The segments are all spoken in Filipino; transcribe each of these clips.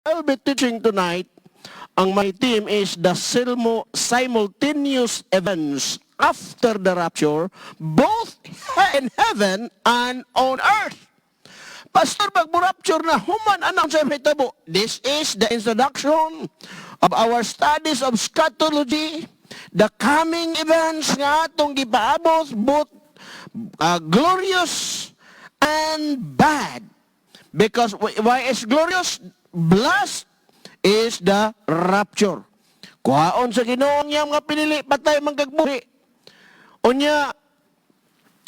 I'll be teaching tonight. Ang my theme is the simultaneous events after the rapture, both in heaven and on earth. Pastor, magburapture na human anong sa hitabo. This is the introduction of our studies of eschatology, the coming events nga atong gipaabot, both glorious and bad. Because why is glorious? Blessed is the rapture. Kuhaon sa Ginoo niya mga pinili patay manggagbuhi. Unya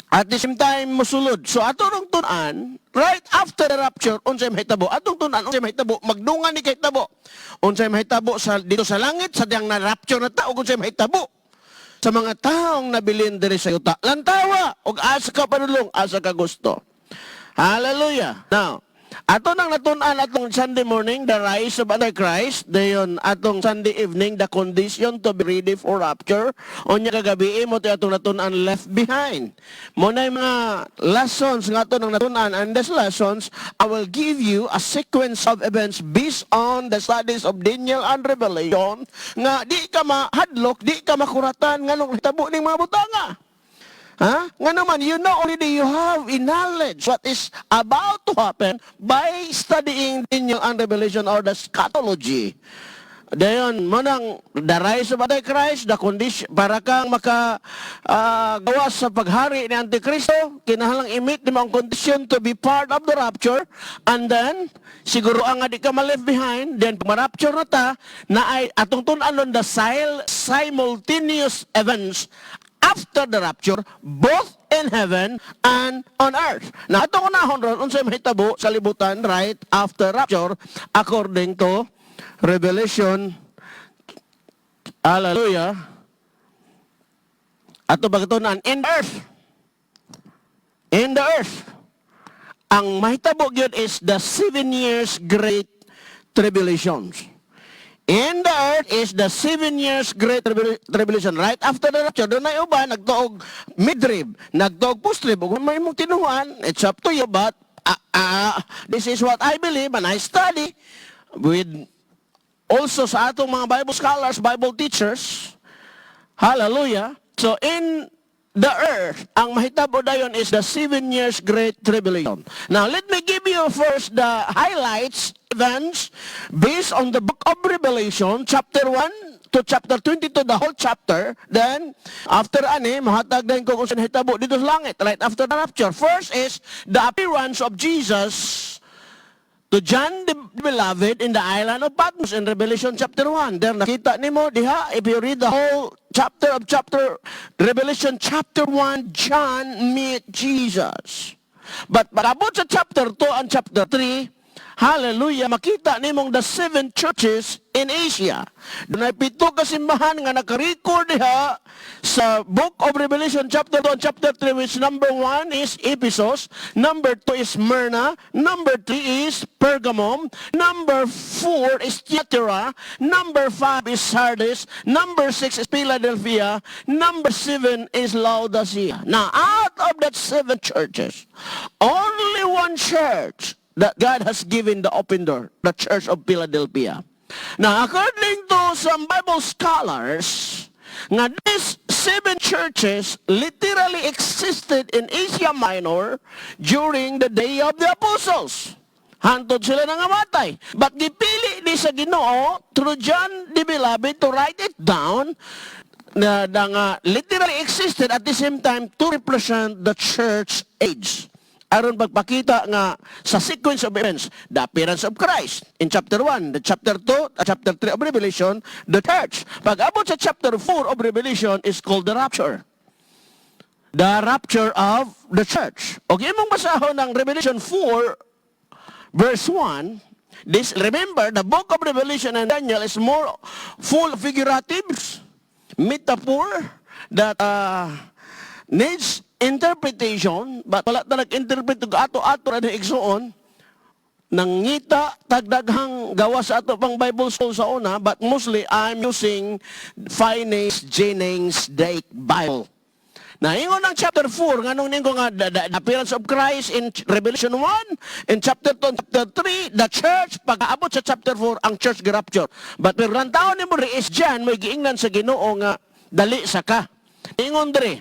at the same time musulod. So ato nung tunan, right after the rapture, unsay mahitabo. Atong tunan unsay mahitabo, magdungan ni kahitabo. Unsay mahitabo sa dito sa langit sa diyang na rapture na tao, unsay mahitabo sa mga taong nabilin diri sa yuta. Lantawa og asa ka panulong, asa ka gusto. Hallelujah. Now, ato nang natunan atong Sunday morning, the rise of Antichrist. Dayon atong Sunday evening, the condition to be ready for rapture. Onya kagabi mo ti atong natunan left behind. Mo na mga lessons nga ato nang natunan, and these lessons I will give you a sequence of events based on the studies of Daniel and Revelation nga di ka mahadlok, di ka makuratan nganong hitabo ning mga butanga. Nga naman, you know already, you have a knowledge what is about to happen by studying Daniel and Revelation or the eschatology. Dayon, manang the rise of Antichrist, the condition, para kang gawas sa paghari ni Antikristo, kinahanglang i-meet mo ang condition to be part of the rapture, and then, siguro ang di ka ma-left behind, then pag ma-rapture na ta, na ay atong tunanon the simultaneous events after the rapture, both in heaven and on earth. Na itong unahon ron, unsay mahitabo sa libutan right after rapture, according to Revelation, hallelujah, ato bagatunan, in the earth, ang mahitabo yun is the 7 years great tribulations. In the earth is the 7 years great tribulation. Right after the rapture, doon na iba, nagtuog midrib, nagtuog postrib. Kung may mong tinuhan, it's up to you, but this is what I believe and I study with also sa atong mga Bible scholars, Bible teachers. Hallelujah. So in the earth, ang mahitabo dayon is the 7 years great tribulation. Now, let me give you first the highlights, events, based on the book of Revelation, chapter 1 to chapter 22, the whole chapter. Then, after mahatag din ko kung saan hitabo dito sa langit, right after the rapture. First is the appearance of Jesus to John the Beloved in the island of Patmos in Revelation chapter 1. There nakita nimo diha, if you read the whole Revelation chapter 1, John meet Jesus. But pagabot sa chapter 2 and chapter 3, hallelujah, makita nimong the 7 churches in Asia. Doon ay 7 kasimbahan nga nakarecord diha sa book of Revelation chapter 2 and chapter 3, which number 1 is Ephesus, number 2 is Smyrna, number 3 is Pergamum, number 4 is Thyatira, number 5 is Sardis, number 6 is Philadelphia, number 7 is Laodicea. Now, out of that 7 churches, only one church that God has given the open door, the Church of Philadelphia. Now, according to some Bible scholars, nga these 7 churches literally existed in Asia Minor during the day of the apostles. Hantod sila nangamatay. But gipili ni sa Ginoo through John the Beloved to write it down na literally existed at the same time to represent the church age. Aron pagpakita nga sa sequence of events, the appearance of Christ in chapter 1, the chapter 2, chapter 3 of Revelation, the church. Pag-abot sa chapter 4 of Revelation is called the rapture. The rapture of the church. Okay, mong basahon ng Revelation 4, verse 1, remember, the book of Revelation and Daniel is more full of figuratives, metaphor, that needs interpretation, but wala na nag-interpret ito ato-ato na igsuon, nangita tagdaghang gawa sa ato pang Bible school sa una, but mostly I'm using Finney's Jennings Dake Bible. Naingon ng chapter 4, nganong ningo nga the appearance of Christ in Revelation 1, in chapter 2, chapter 3, the church, pag-aabot sa chapter 4, ang church girapture. But pero lang taon ni mo is dyan, may giingnan sa Ginoo nga, dali sa ka. Ingon diri,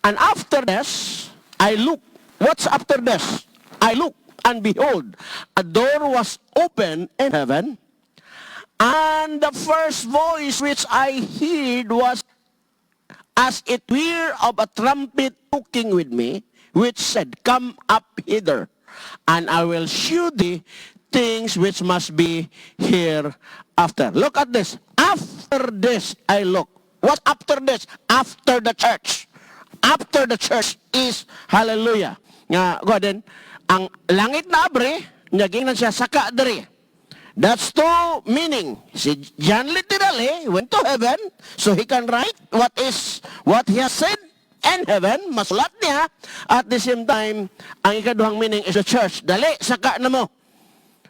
and after this, I look. What's after this? I look, and behold, a door was opened in heaven, and the first voice which I heard was as it were of a trumpet talking with me, which said, come up hither, and I will shew thee things which must be hereafter. Look at this. After this I look. What after this? After the church. After the church is, hallelujah. Nga, go ahead, ang langit na abre, naging na siya saka diri. That's two meaning. Si John literally went to heaven so he can write what he has said in heaven, masulat niya. At the same time, ang ikaduhang meaning is the church. Dali, saka na mo.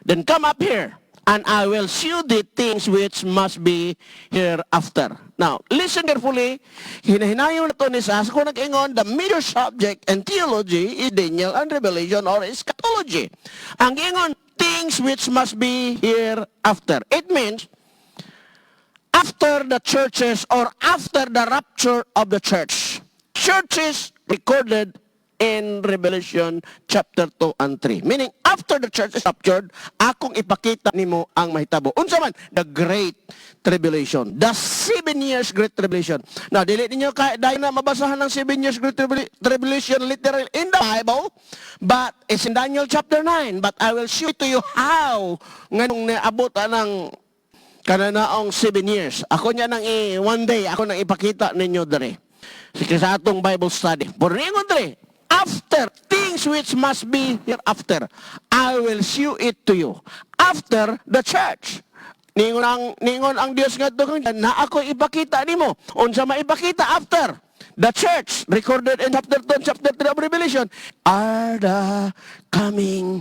Then come up here, and I will shew the things which must be hereafter. Now, listen carefully. Hinahinayon na ito ni Sas, kung nag-ingon, the major subject in theology is Daniel and Revelation or eschatology. Ang ingon, things which must be hereafter. It means, after the churches or after the rapture of the church. Churches recorded in Revelation chapter 2 and 3. Meaning, after the church is raptured, akong ipakita nimo ang mahitabo. Unsa man, the Great Tribulation. The 7 years Great Tribulation. Now, dili ninyo dahil na mabasahan ng 7 years Great Tribulation literally in the Bible, but it's in Daniel chapter 9. But I will show to you how nganong naabot ng kananaong 7 years. Ako niya nang one day, ako nang ipakita ninyo dere. Sa atong Bible study. Pero ningon dere, after things which must be hereafter, I will show it to you. After the church. Ningon ang Dios nga ito, na ako ipakita nimo. Unsa maipakita after the church, recorded in chapter 2 and chapter 3 of Revelation, are the coming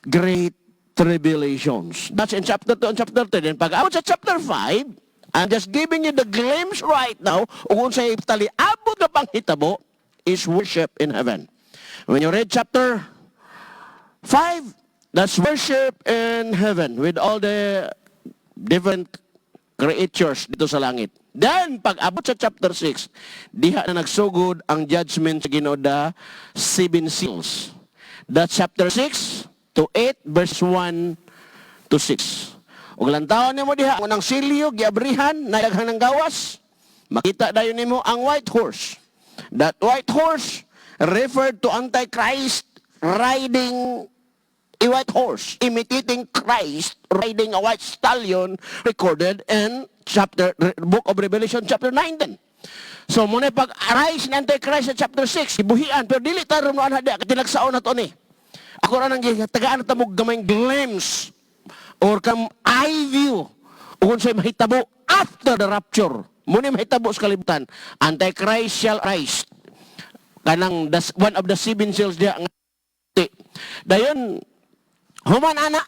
great tribulations. That's in chapter 2 and chapter 3. Then pag-abot sa chapter 5, I'm just giving you the glimpse right now, kung sa'y tali-abot na panghitabo, is worship in heaven. When you read chapter 5, that's worship in heaven with all the different creatures dito sa langit. Then, pag abot sa chapter 6, diha na nagsugod ang judgment sa Ginoo, the 7 seals. That's chapter 6 to 8, verse 1 to 6. Ug lantaon nimo diha, unang silyo, giabrihan, nadaghang ng gawas, makita dayon nimo ang white horse. That white horse referred to Antichrist riding a white horse, imitating Christ riding a white stallion, recorded in book of Revelation chapter 19. So muna pag-arise ni Antichrist sa chapter 6, ibuhian, pero dili tayo rin na katilagsaon na to ni. Ako rin ang tagaan na tamog gamayng glimpse or kam eye view kung sa'y mahitabo after the rapture. Muna mahitabo sa kalibutan, Antichrist shall rise. Kanang one of the 7 seals diya. Dayon, human ana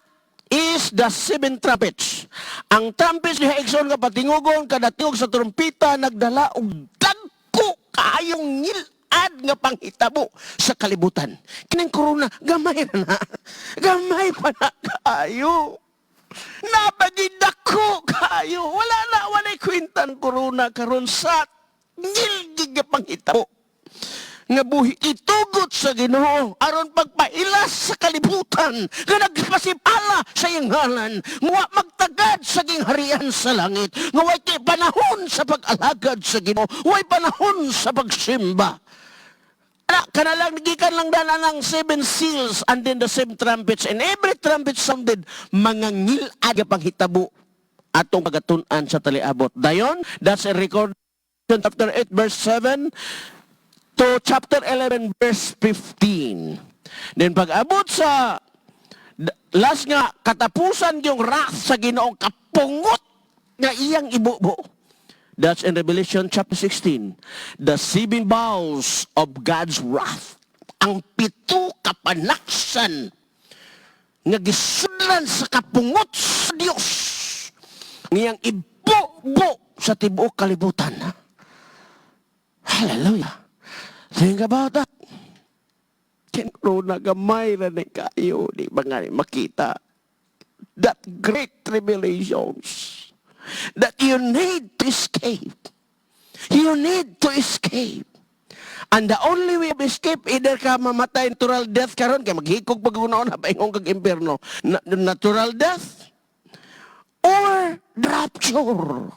is the 7 trumpets. Ang trumpets diha igsoon nga patingugon kada tingog sa trumpeta nagdala og dagko kaayong ngilad nga panghitabo sa kalibutan. Kining corona gamay na. Gamay pa na kaayo. Napagidako kayo. Wala'y kwintan corona karon sa ngilgig nga panghitabo. Nga buhi itugot sa Ginoo aron pagpailas sa kalibutan nga nagpasipala sa iyang ngalan nga magtagad sa gingharian sa langit nga way panahon sa pag-alagad sa Ginoo, way panahon sa pagsimba. Kanalang nagikan lang dana ng 7 seals and then the 7 trumpets, and every trumpet sounded mga ngilad nga panghitabo atong pagatun-an sa taliabot. Dayon, that's a record chapter 8 verse 7 to chapter 11 verse 15. Then pag-abot sa last nga katapusan yung wrath sa Ginoong kapungot nga iyang ibubo. That's in Revelation chapter 16. The 7 bowls of God's wrath. Ang 7 kapanaksan nga gisudlan sa kapungot sa Dios. Ngayang ibubo sa tibuok kalibutan. Hallelujah. Think about that. Kino na gamay na ni kayo, di ba nga makita that great tribulations that you need to escape. You need to escape. And the only way of escape, either ka mamatay natural death karon kay maghikog pag-unaon na paingon kag impierno. Natural death or the rapture.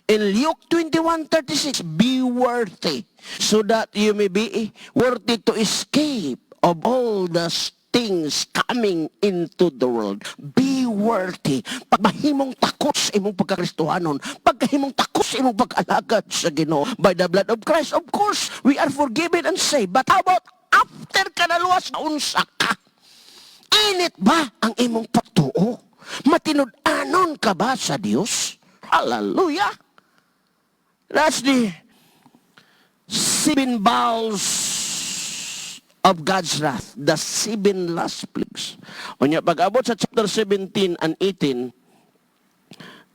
In Luke 21:36, be worthy so that you may be worthy to escape of all the things coming into the world. Be worthy. Pagmahimong takot sa imong pagkakristohanon, pagkahimong takot sa imong pag-alagad sa Ginoo by the blood of Christ. Of course, we are forgiven and saved. But how about after ka naluwas na unsa ka? Init ba ang imong pagtuo? Matinud-anon ka ba sa Dios? Hallelujah! That's the 7 bowls of God's wrath, the 7 last plagues. O niya, pag-abot sa chapter 17 and 18,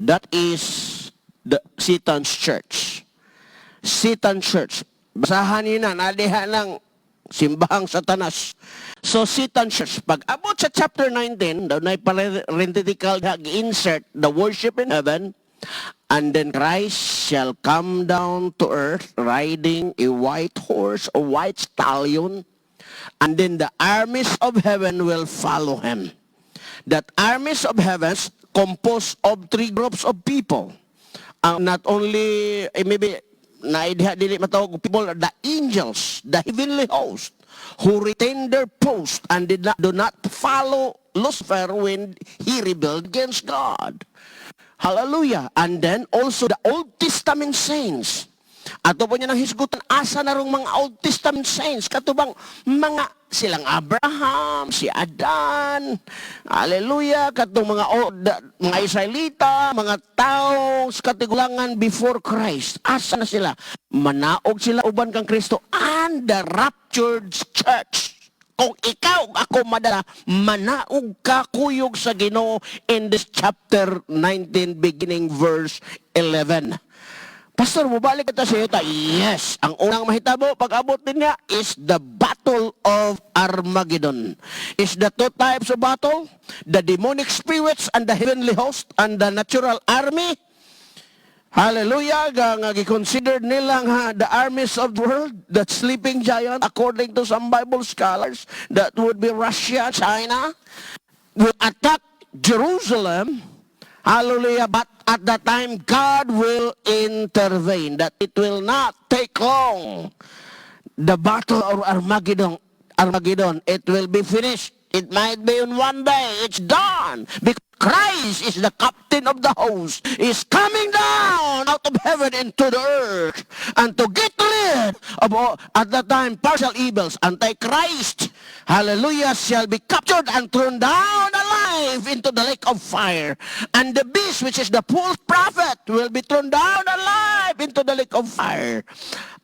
that is the Satan's church. Satan's church. Basahan niyo na, naliha ng simbahang Satanas. So, Satan's church. Pag-abot sa chapter 19, daw na parenthetical insert the worship in heaven, and then Christ shall come down to earth riding a white horse, a white stallion, and then the armies of heaven will follow him. That armies of heaven composed of 3 groups of people. Not only, maybe, dili matawag people, the angels, the heavenly host, who retained their post and do not follow Lucifer when he rebelled against God. Hallelujah. And then also the Old Testament saints. Ato po niya nang hisgutan, asa na rong mga Old Testament saints, katubang mga silang Abraham, si Adan, hallelujah, katong mga Israelita, mga tao sa katigulangan before Christ. Asa na sila? Manaog sila uban kang Kristo and the raptured church. Kung ikaw ako madala, manaog ka kuyog sa Ginoo in this chapter 19 beginning verse 11. Pastor, mubalik ito sa iyo. Yes, ang unang mahitabo pag-abot din niya is the battle of Armageddon. Is the 2 types of battle, the demonic spirits and the heavenly host and the natural army. Hallelujah, nga gi-consider nila nga the armies of the world, that sleeping giant, according to some Bible scholars, that would be Russia, China, will attack Jerusalem. Hallelujah, but at that time, God will intervene, that it will not take long. The battle of Armageddon, it will be finished. It might be in one day. It's done. Because Christ is the captain of the host, is coming down out of heaven into the earth, and to get rid of all, at that time, partial evils. Antichrist, hallelujah, shall be captured and thrown down alive into the lake of fire. And the beast, which is the false prophet, will be thrown down alive into the lake of fire.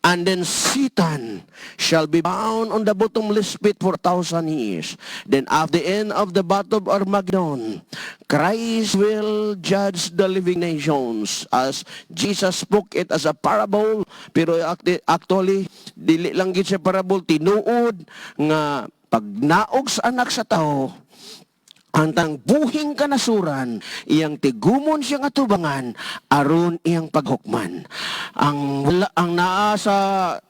And then Satan shall be bound on the bottomless pit for 1,000 years. Then at the end of the battle of Armageddon, Christ will judge the living nations, as Jesus spoke it as a parable, pero actually dili lang gid siya parable, tinuod nga pag naog sa anak sa tao, ang tang buhing kanasuran, iyang tigumon siyang atubangan, aron iyang paghukman. Ang naa sa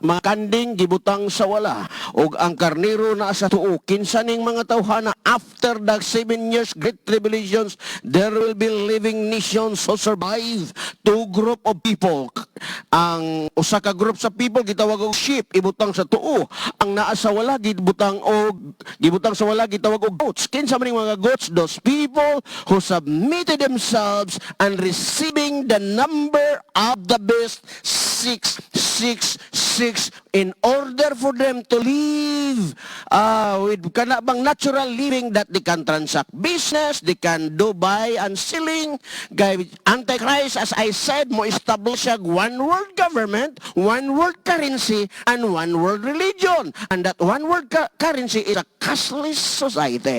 mga kanding, gibutang sa wala, o ang karniro naa sa tuo. Kinsaning mga tawhana, after the 7 years great tribulations, there will be living nations who survive. 2 group of people. Ang usa ka group sa people, gitawag og sheep, ibutang sa tuo. Ang naa sa wala, gibutang sa wala, gitawag og goats. Kinsa maning mga goats? Those people who submitted themselves and receiving the number of the beast 666 in order for them to live with kanabang natural living, that they can transact business, they can do buy and selling. Antichrist, as I said, mo establish a one world government, one world currency, and one world religion. And that one world currency is a cashless society.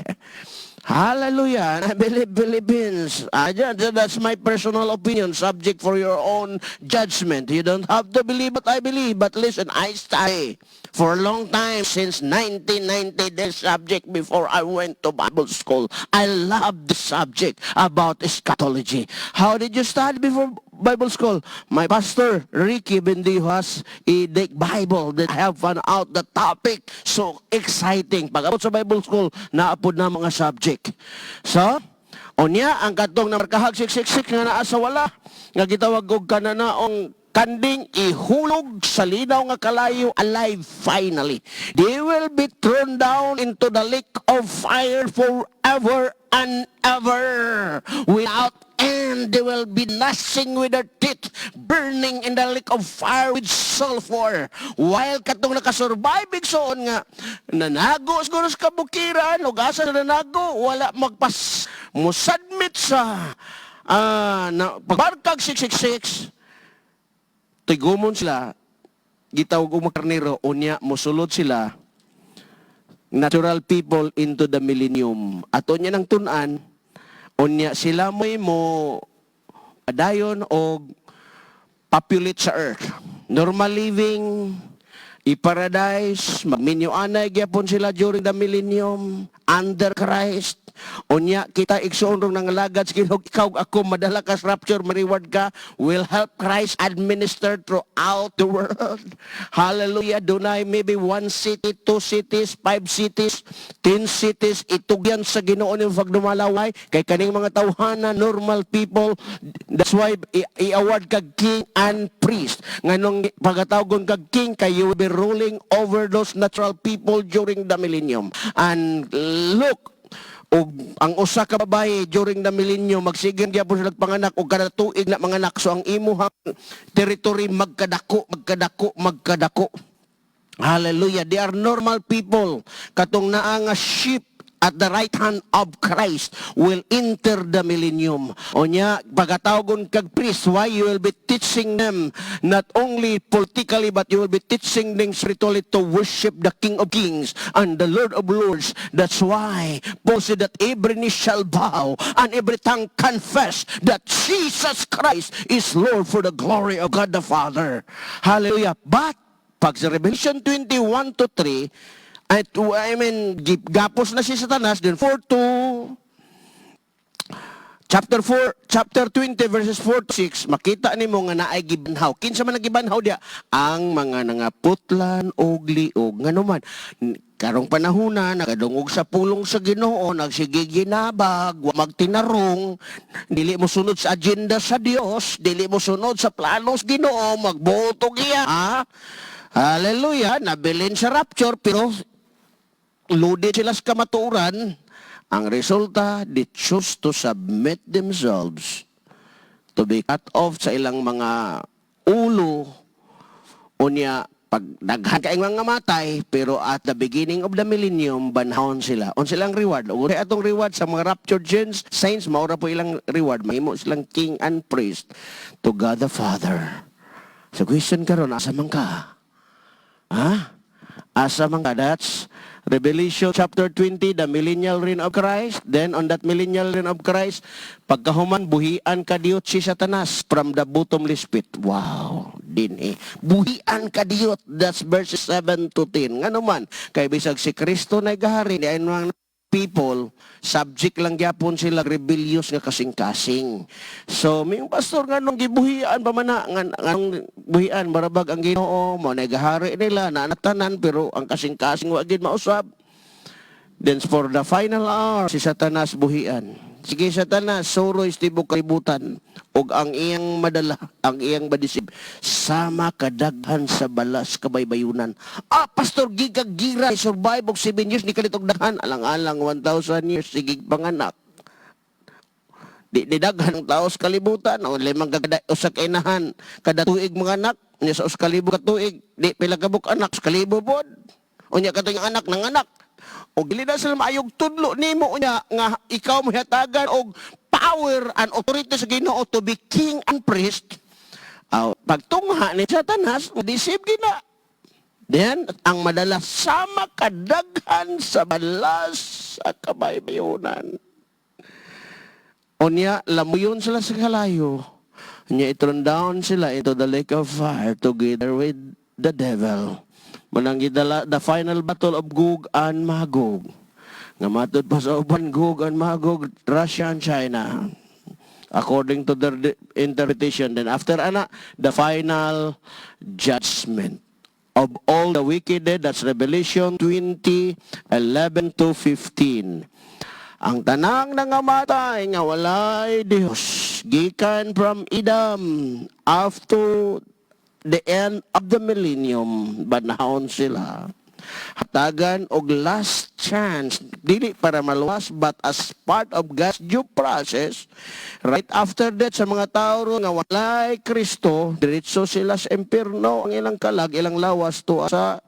Hallelujah. And I believe Philippines. That's my personal opinion, subject for your own judgment. You don't have to believe what I believe. But listen, I study for a long time, since 1990, this subject before I went to Bible school. I love the subject about eschatology. How did you study before Bible school? My pastor, Ricky Bendihas, the Bible that I have found out the topic. So exciting. Pag-abot sa Bible school, naapod na mga subject. So, unya, ang katong na markahag siksik nga naa sa wala, nga gitawag og kananaong kanding ihulog sa linaw nga kalayo alive finally. They will be thrown down into the lake of fire forever and ever without end. They will be gnashing with their teeth, burning in the lake of fire with sulfur. While katong nakasurvive igsoon nga nanago siguro sa kabukiran o asa na nanago, wala magpas musubmit sa pagbarkag 666. Tigumon sila, gitawag og makarnero, unya mosulod sila, natural people into the millennium. At unya nang tunan, unya sila mo adayon o populate sa earth. Normal living, i-paradise, magminyo-anay gyapon sila during the millennium, under Christ. Unya kita igsoon rong nangalagad sa Ginoo, ikaw ako madala ka sa rapture, ma-reward ka, will help Christ administer throughout the world. Hallelujah. Dunay maybe 1 city, 2 cities, 5 cities, 10 cities, itugyan sa Ginoo ning pagdumalaway kay kaning mga tawhana, normal people. That's why i-award kag king and priest. Nganong pagkatawgon kag king kay you will be ruling over those natural people during the millennium. And look, og ang usa ka babae during the millennium magsigan gyapon sila panganak og kada tuig na manganak, so ang imuhang territory magkadako. Hallelujah. They are normal people katong naa nga sheep at the right hand of Christ will enter the millennium. Onya, pagkatawgon kag priest, why you will be teaching them not only politically but you will be teaching them spiritually to worship the King of Kings and the Lord of Lords. That's why Paul said that every knee shall bow and every tongue confess that Jesus Christ is Lord for the glory of God the Father. Hallelujah. But pag sa Revelation 21 to 3, gapos na si Satanas, then 4 to chapter 20 verses 4 to 6, makita nimo nga naay gibanhaw. Kinsa man nagibanhaw dia? Ang mga nangaputlan og liog. Ngano man, karong panahona nagadungog sa pulong sa Ginoo, nagsige ginabag, wa magtinarong, dili mo sunod sa agenda sa Dios, dili mo sunod sa planos Ginoo, magbotog iya. Hallelujah, nabilin sa rapture pero loaded sila sa kamatuoran. Ang resulta, they choose to submit themselves to be cut off sa ilang mga ulo. Unya, pag daghan kaing mga matay, pero at the beginning of the millennium, banhawon sila. On silang reward. Uri atong reward sa mga raptured saints, maura po ilang reward. Mahimo silang king and priest to God the Father. So question karon, asa man ka? Asa man ka? That's Revelation chapter 20, the millennial reign of Christ. Then on that millennial reign of Christ, pagkahuman, buhian ka Diyot si Satanas from the bottomless pit. Wow, buhian ka Diyot. That's verses 7 to 10. Nga naman, kay bisag si Kristo na gahari, di ay mga people, subject lang gyapon sila rebellious nga kasing-kasing. So, may pastor nga nung gibuhian pa man nga nung buhian, marabag ang Ginoo, mo nagahari nila, nanatanan, pero ang kasing-kasing wagid mausab. Then for the final hour, si Satanas buhian. Sige Satanas, suro istibok kalibutan, og ang iyang madala, ang iyang badisib, sama kadaghan sa balas kabaybayunan. Pastor, gigagira, survive og 7 years, ni kalitog daghan, alang-alang 1,000 years, sige panganak. Di daghan ang taos kalibutan, o limang usak inahan, kada tuig mga anak, niya sa uskalibo ka tuig, di pila kabuk anak, uskalibo pod. O niya katong anak ng anak. O dili na sila maayog tudlo nimo niya nga ikaw mo hatagan og power and authority sa Ginoo to be king and priest. Pagtungha ni Satanas, deceive gina. Then, ang madalas sama kadaghan sa balas sa kabaybayonan. Unya, lamuyon sila sa kalayo. Unya, iturn down sila into the lake of fire together with the devil. Manang the final battle of Gog and Magog. Nga matod pa sa uban Gog and Magog, Russia and China. According to their interpretation. Then after the final judgment of all the wicked, that's Revelation 20:11 to 15. Ang tanang nangamatay nga walay Dios, gikan from Edom after the end of the millennium, banahon sila. Hatagan og last chance, dili para maluwas, but as part of God's due process, right after that, sa mga tao nga walay Kristo, diretso sila sa impierno, ang ilang kalag, ilang lawas, tuwa sa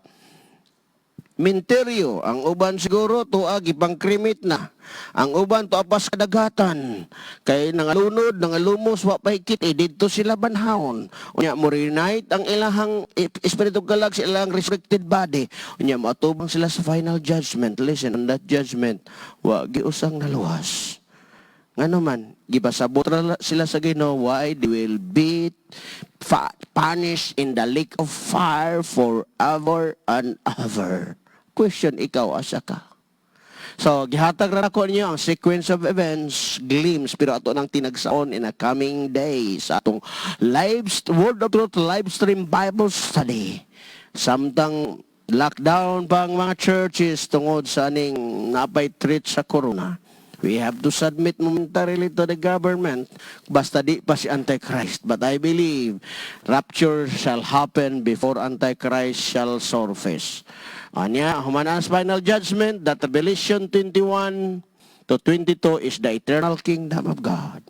minteryo. Ang uban siguro, tuwa, gipangkrimit na. Ang uban, tuwa pa sa kadagatan. Kay nangalunod, nangalumos, wapahikit, dito sila banhaon. Unya, mo reunite ang ilahang espiritu kalag sa ilang resurrected body. Unya, matubang sila sa final judgment. Listen, on that judgment, wag giusang naluwas. Nga naman, gipasabot sila sa Ginoo, why they will be punished in the lake of fire forever and ever. Question, ikaw, asa ka? So, gihatag ra ko niyo ang sequence of events, glimpse, pero ato nang tinagsaon in a coming days. Atong Word of Truth live stream Bible study. Samtang lockdown pang mga churches tungod sa aning napay threat sa corona. We have to submit momentarily to the government. Basta di pa si Antichrist. But I believe rapture shall happen before Antichrist shall surface. Anya, humanas final judgment, that Revelation 21 to 22 is the eternal kingdom of God.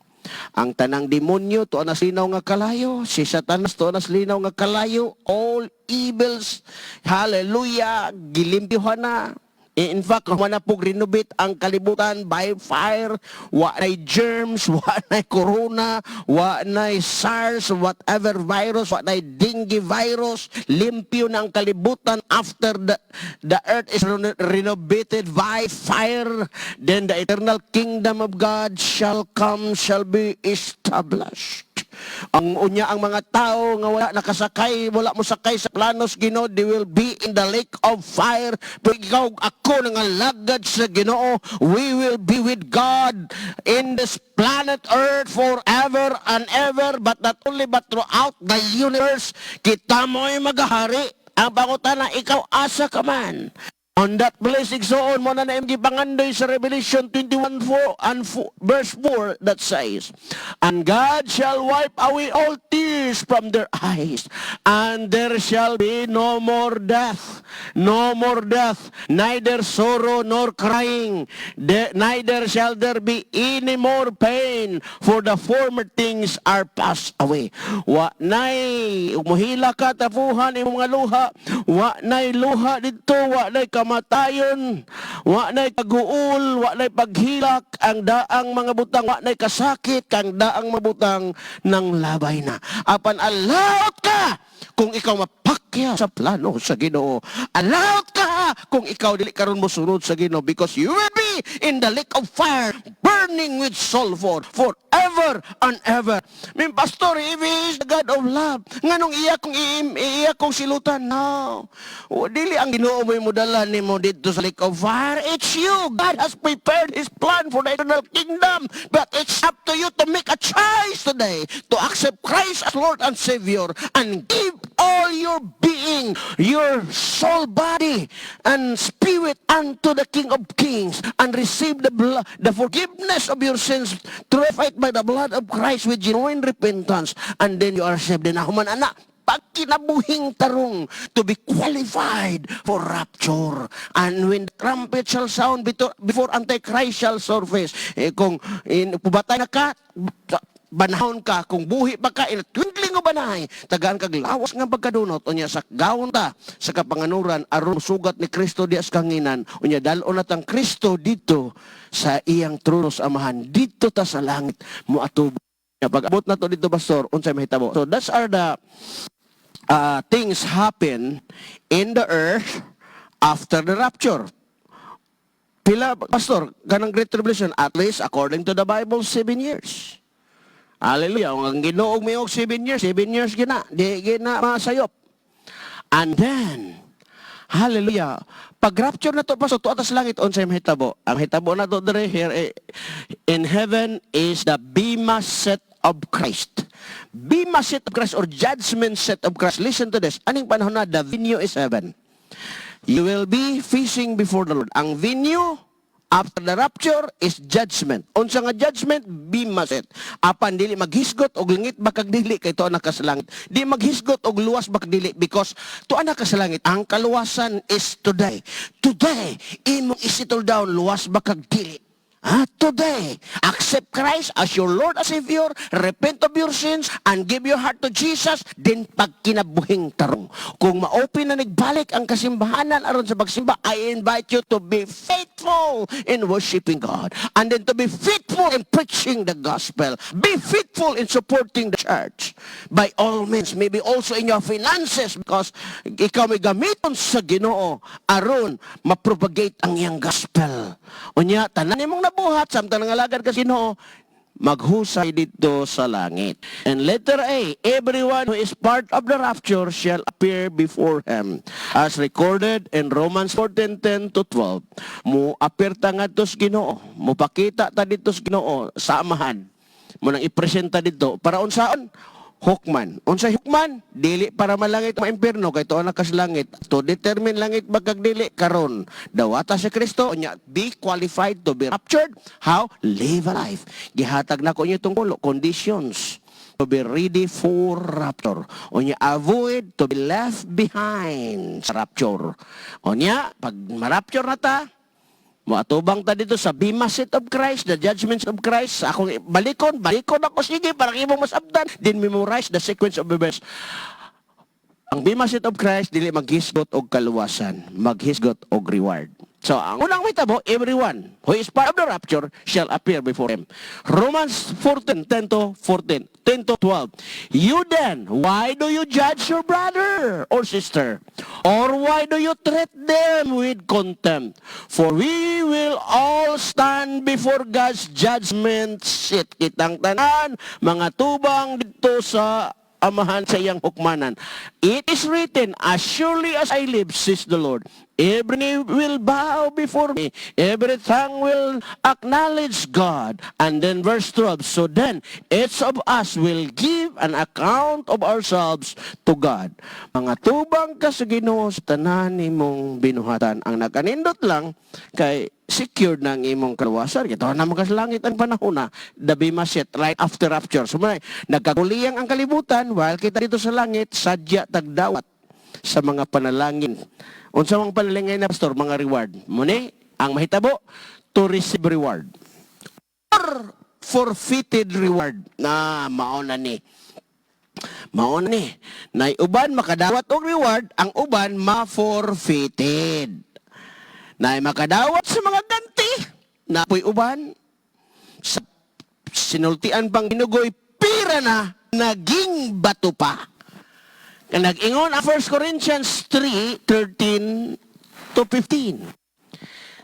Ang tanang demonyo, to anas linaw nga kalayo. Si Satanas, to anas linaw nga kalayo. All evils, hallelujah, gilimpyuhan na. In fact, humana pong renovate ang kalibutan by fire. Wa na'y germs, wa na'y corona, wa na'y SARS, whatever virus, wa na'y dengue virus. Limpyo na ang kalibutan after the earth is renovated by fire. Then the eternal kingdom of God shall come, shall be established. Ang unya ang mga tao nga wala nakasakay, wala mo sakay sa planos Ginoo, they will be in the lake of fire. Pero ikaw, ako nga lagad sa Ginoo, we will be with God in this planet earth forever and ever, but not only but throughout the universe. Kita mo'y magahari. Ang pangutana, ikaw asa ka man. On that place, igsoon mo na naimgi pangandoy sa Revelation 21:4 and verse 4 that says, and God shall wipe away all tears from their eyes, and there shall be no more death, neither sorrow nor crying, neither shall there be any more pain, for the former things are passed away. Wa nay umuhila ka tapuhan imong mga luha, wa nay luha dito, wa nay kamatayon, wa nay kaguol, wa nay paghilak, ang daang mga butang, wa nay kasakit, kang daang mabutang ng labay na. Apan allowed ka kung ikaw mapakya sa plano sa Ginoo. Allowed ka kung ikaw dili karon mo sunod sa Ginoo, because you will be in the lake of fire burning with sulfur forever and ever. Min pastor, if he is the God of love, nganong iya kong silutan? No. O, dili ang Ginoo mo dala nimo dito sa lake of fire. It's you. God has prepared His plan for the eternal kingdom, but it's up to you to make a choice today to accept Christ as Lord and Savior and give all your being, your soul, body, and spirit unto the King of Kings, and receive the forgiveness of your sins purified by the blood of Christ with genuine repentance, and then you are saved. Din ako man, anak, pagkinabuhing tarong to be qualified for rapture. And when the trumpet shall sound before Antichrist shall surface, kung pubatay na ka, banahon ka, kung buhi pa ka, twinkling o banahay, tagaan kag lawas nga pagkadunot, unya sa gawon ta, sa kapanganuran, aron sugat ni Kristo di as kanginan, unya dalon natang Kristo dito sa iyang trono sa amahan, dito ta sa langit, muatubo. Pag abot na to dito, pastor, unsay mahitabo. So that's are the things happen in the earth after the rapture. Pila, Pastor, ganang Great Tribulation, at least according to the Bible, 7 years. Hallelujah. Ang Ginoo may 7 years, 7 years gina, di gina masayop. And then, hallelujah, pag rapture na to, Pastor, to atas langit, unsay mahitabo. Ang hitabo na to dire here in heaven is the Bema seat of Christ. Bema seat of Christ or judgment seat of Christ. Listen to this. Aning panahon na, the venue is heaven. You will be facing before the Lord. Ang venue after the rapture is judgment. Unsa nga judgment? Bema seat. Apan dili maghisgot og langit bakag dili kay tuwa na ka sa langit. Di maghisgot og luwas bakag dili because tuwa na ka sa langit. Ang kaluwasan is today. Today, imong isettle down luwas bakag dili. Today, accept Christ as your Lord and Savior, repent of your sins, and give your heart to Jesus, then pagkinabuhing tarong. Kung ma-open na nagbalik ang kasimbahanan aron sa pagsimba, I invite you to be faithful in worshiping God, and then to be faithful in preaching the gospel. Be faithful in supporting the church. By all means, maybe also in your finances, because ikaw may gamiton sa Ginoo aron mapropagate ang iyang gospel. Unya, tanan imong buhat, samtang nangalagad ka Ginoo, maghusay dito sa langit. And letter A, everyone who is part of the rapture shall appear before him. As recorded in Romans 14:10 to 12. Mu appear ta ngadto sa Ginoo, mu pakita ta dito sa Ginoo sa amahan. Mo nang ipresenta dito para unsaon? Hukman. Unsay hukman? Dili para malangit ang impierno kay tuwa na kas langit. To determine langit bagag dili karon. Dawata si Kristo nya be qualified to be raptured. How? Live a life. Gihatag na ko inyo tungkol conditions to be ready for rapture. Unya avoid to be left behind sa rapture. Unya pag ma-rapture na ta, moatubang ta dito sa Bema seat of Christ, the judgments of Christ. Akong balikon ako, sige, para imong masabdan. Then memorize the sequence of events. Ang Bema seat of Christ, dili maghisgot og kaluwasan, maghisgot og reward. So, ang unang mitabo, everyone who is part of the rapture shall appear before him. Romans 14:10 to 14, 10 to 12. You then, why do you judge your brother or sister? Or why do you treat them with contempt? For we will all stand before God's judgment seat. Kitang tanan, mga tubang dito sa amahan sa iyang hukmanan. It is written, as surely as I live, says the Lord, every knee will bow before me, every tongue will acknowledge God. And then verse 12, so then each of us will give an account of ourselves to God. Mga tubang ka sa Ginoo sa tanan nimong binuhatan. Ang nakanindot lang kay secured ng imong kaluwasan. Ito na mga sa langit ang panahon na the Bema seat right after rapture. So nagkaguliyang ang kalibutan while kita dito sa langit, sadya tagdawat sa mga panalangin. Unsa mang panalangin na pastor, mga reward. Muni, ang mahitabo, to receive reward. Or forfeited reward. Mauna ni. Na uban makadawat og reward, ang uban ma-forfeited. Na makadawat sa mga ganti, na apoy uban, sa sinultian pang ginugoy, pira na, naging bato pa. Nag-ingon ang 1 Corinthians 3:13 to 15.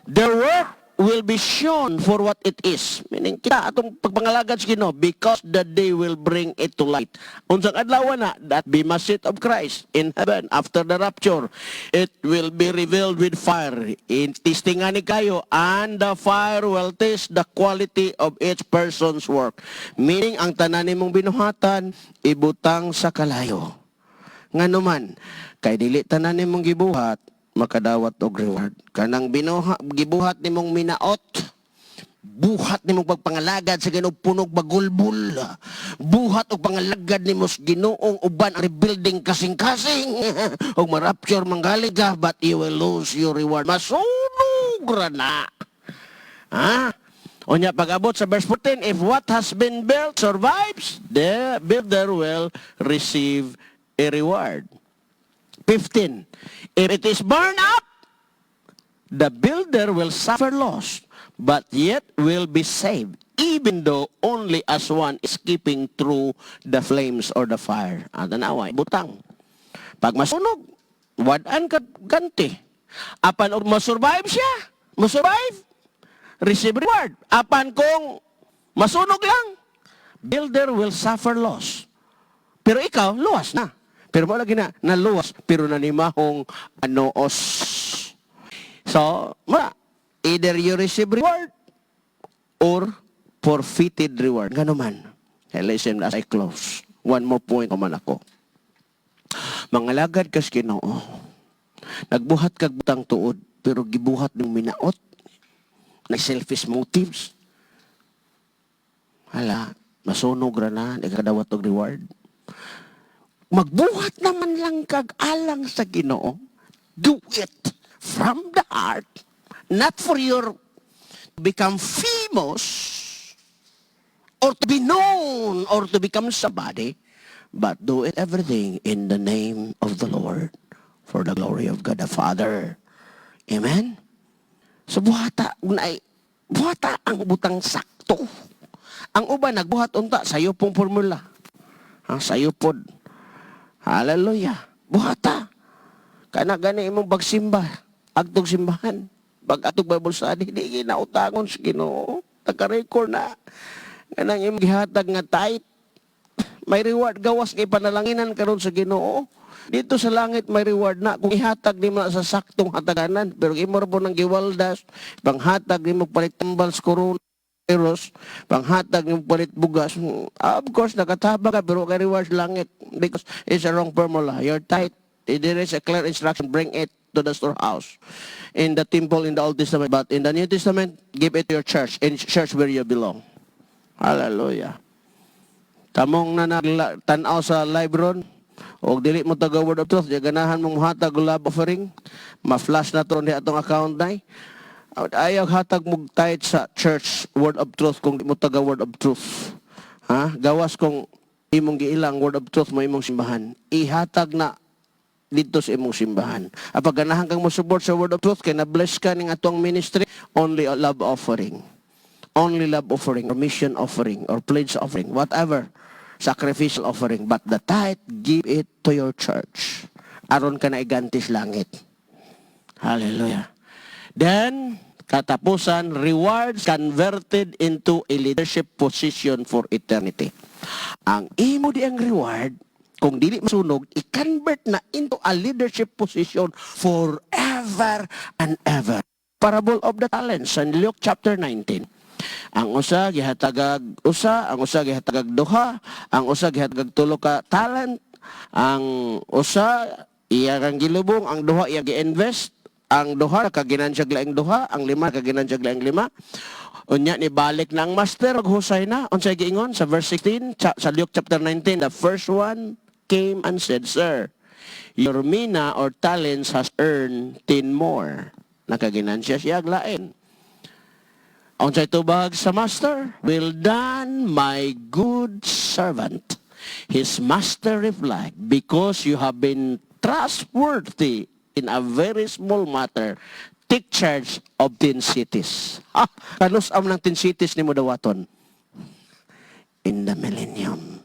Their work will be shown for what it is. Meaning, kita atong pagpangalagad sa Ginoo because the day will bring it to light. Unsang adlaw na, that Bema seat of Christ in heaven after the rapture, it will be revealed with fire. Testingan ni kayo, and the fire will test the quality of each person's work. Meaning, ang tanan nimong binuhatan, ibutang sa kalayo. Nganuman, kay dili tanan nimong gibuhat, makadawat og reward. Kanang gibuhat nimong minaot, buhat nimong pagpangalagad sa Ginoo punog bagulbul, buhat og pangalagad nimo sa Ginoong uban ang rebuilding kasing-kasing og marapture manggaliga, but you will lose your reward. Masunog ra na. Onya pag-abot sa verse 14, if what has been built survives, the builder will receive a reward. 15. If it is burned up, the builder will suffer loss, but yet will be saved, even though only as one is keeping through the flames or the fire. Tanawa, butang. Pag masunog, wadan ka ganti. Apan og masurvive siya, masurvive, receive reward. Apan kung masunog lang, builder will suffer loss. Pero ikaw, luwas na. Pero mo lagi na luwas, pero nanimahong anoos. So, either you receive reward or forfeited reward. Gano man. Hey, listen as I close. One more point man ako. Mga lagad kas Ginoo. Nagbuhat kag butang tuod, pero gibuhat ng minaot. Nag-selfish motives. Hala, masunog ra na, nagkadawat og reward. Magbuhat naman lang kag alang sa Ginoo. Do it from the heart, not for your to become famous or to be known or to become somebody, but do it everything in the name of the Lord for the glory of God the Father. Amen? So buhata ang butang sakto. Ang uban nagbuhat unta sayo pong formula. Sayo pod. Hallelujah. Buhata. Kana gani imong bagsimba, agtog simbahan. Pag atog Bible study, di ginautangon sa Ginoo. Naka-record na. Kanang imong gihatag nga tight. May reward gawas kay panalanginan karon sa Ginoo. Dito sa langit may reward na kung ihatag nimo sa saktong hataganan. Pero imo ra po nang giwaldas, panghatag nimo palit tambal sa corona. Panghatag nimo palit bugas. Of course nakataba ka pero kay reward langit because it's a wrong formula. You're tight. There is a clear instruction, bring it to the storehouse. In the temple in the Old Testament, but in the New Testament, give it to your church, in church where you belong. Hallelujah. Tamong na tanaw sa live ron, o dili mo taga word of truth, ganahan mong hatag love offering, ma-flash na to ni atong account na. Ayaw hatag mong tithe sa church word of truth kung di mo taga word of truth. Gawas kung imong giilang word of truth mo imong simbahan. Ihatag na dito sa imong simbahan. Apag ganahan kang mo support sa word of truth, kaya na-bless ka ning atong ministry, only a love offering. Only love offering, or mission offering, or pledge offering, whatever. Sacrificial offering. But the tithe, give it to your church. Aron ka na igantis langit. Hallelujah. Then, katapusan, rewards converted into a leadership position for eternity. Ang imo di ang reward, kung dili masunog, i-convert na into a leadership position forever and ever. Parable of the talents in Luke chapter 19. Ang usa gihatagag usa, ang usa gihatagag duha, ang usa gihatagag tulo ka talent, ang usa iya kang gilubong, ang duha iya gi-invest, ang duha kaginansag laing duha, ang lima kaginansag laing lima. Unya ni balik na ang master, maghusay na. Unsay giingon sa verse 16 sa Luke chapter 19, the first one came and said, "Sir, your mina or talents has earned 10 more." Nakaginansya siya aglain. Unsay tubag sa master, "Well done, my good servant." His master replied, "Because you have been trustworthy in a very small matter, take charge of 10 cities. Kanus-am ng 10 cities ni mo dawaton in the millennium.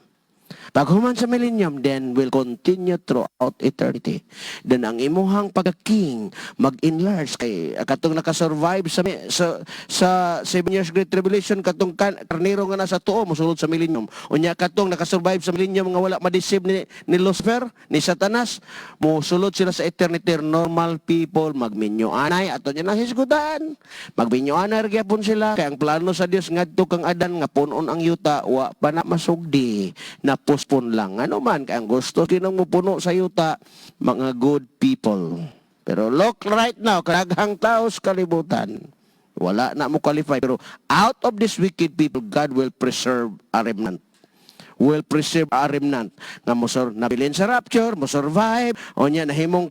Pag human sa millennium, then will continue throughout eternity. Then ang imuhang pagka-king, mag-enlarge kay katong nakasurvive sa 7 years Great Tribulation, katong karnero nga nasa tuo, musulod sa millennium. Unya katong nakasurvive sa millennium nga wala ma-deceive ni Lucifer, ni Satanas, musulod sila sa eternity. Normal people, magminyo-anay, ato niya nang hisgutan. Magminyo-anay, gyapon sila. Kaya ang plano sa Dios ngadto kang Adan, nga punon ang yuta, wa pa na masugdi, na pun lang. Ano man, kaya ang gusto kinang mupuno sa yuta, mga good people. Pero look right now, karaghang tao sa kalibutan, wala na mo qualify. Pero out of this wicked people, God will preserve a remnant. Will preserve a remnant. Nga nabilin sa rapture, mo survive, o niya nahimong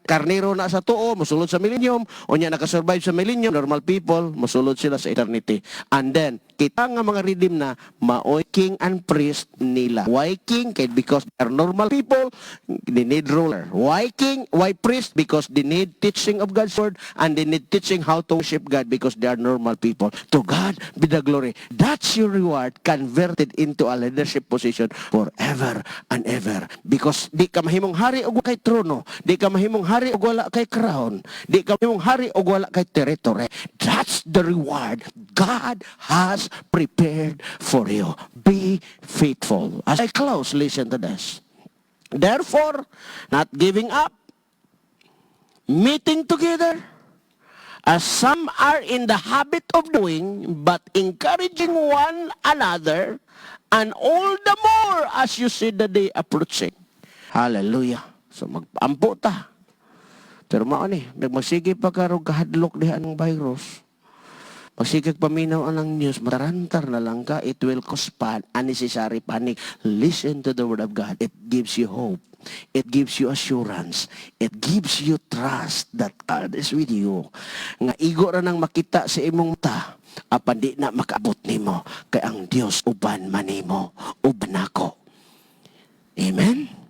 karnero na sa tuo, musulod sa millennium, o niya nakasurvive sa millennium, normal people, musulod sila sa eternity. And then, Kita nga mga redeem na, maoy king and priest nila. Why king? Because they are normal people, they need ruler. Why king? Why priest? Because they need teaching of God's word, and they need teaching how to worship God because they are normal people. To God be the glory. That's your reward converted into a leadership position forever and ever. Because di ka mahimong hari og kay trono, di ka mahimong hari og wala kay crown, di ka mahimong hari og wala kay territory. That's the reward God has prepared for you. Be faithful. As I close, listen to this. Therefore, not giving up, meeting together, as some are in the habit of doing, but encouraging one another, and all the more as you see the day approaching. Hallelujah. So magpaampo ta. Pero mao ni, magsige pa karog kahadlok diha ang virus. Magsige paminaw anang news, matarantar na lang ka, it will cause unnecessary panic. Listen to the word of God. It gives you hope. It gives you assurance. It gives you trust that God is with you. Nga igo ra nang makita sa imong mata, apan di na makaabot nimo, kay ang Dios uban manimo, uban nako. Amen?